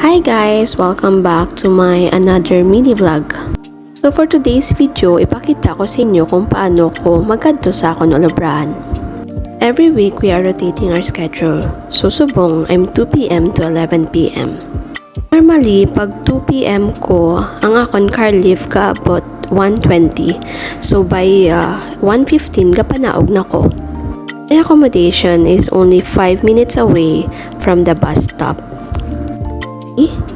Hi guys! Welcome back to my another mini vlog. So for today's video, ipakita ko sa inyo kung paano ko magkadto sa akong ulabrahan. Every week, we are rotating our schedule. So subong, I'm 2 p.m. to 11 p.m. Normally, pag 2 p.m. ko, ang akong car leave ka about 1:20. So by 1:15, kapanaog na ko. My accommodation is only 5 minutes away from the bus stop.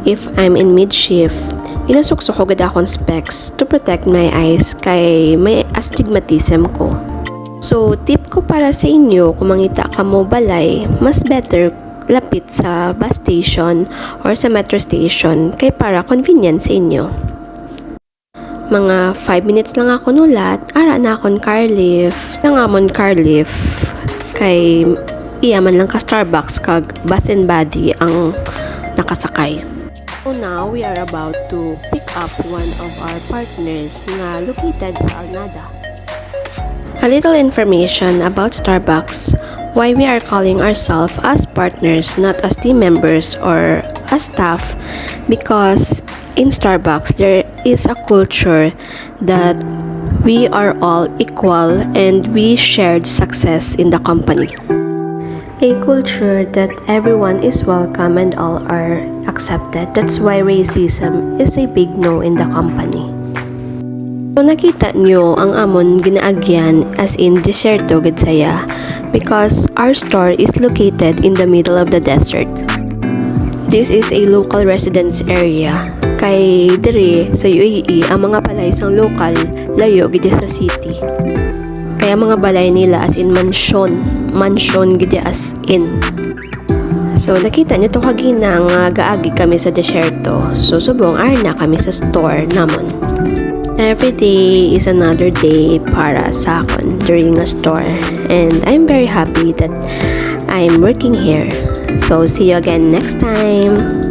If I'm in mid-shift, inasuksok ko gud akong specs to protect my eyes kay may astigmatism ko. So, tip ko para sa inyo kung mangita ka mo balay, mas better lapit sa bus station or sa metro station kay para convenient sa inyo. Mga 5 minutes lang ako nulat, ara na akong car lift, nangamon car lift kay iyaman lang ka Starbucks kag Bath and Body ang nakasakay. So now, we are about to pick up one of our partners na located sa Alnada. A little information about Starbucks, why we are calling ourselves as partners, not as team members or as staff, because in Starbucks, there is a culture that we are all equal and we shared success in the company. A culture that everyone is welcome and all are accepted. That's why racism is a big no in the company. So nakita nyo ang amon ginaagyan as in deserto gid saya because our store is located in the middle of the desert. This is a local residence area. Kay diri sa UAE, ang mga balay sang local layo gid sa city. Kaya mga balay nila as in mansion gid as in. So nakita niyo to kagina nga gaagi kami sa desierto. So subong arna kami sa store namon. Every day is another day para sa akon during a store, and I'm very happy that I'm working here. So see you again next time.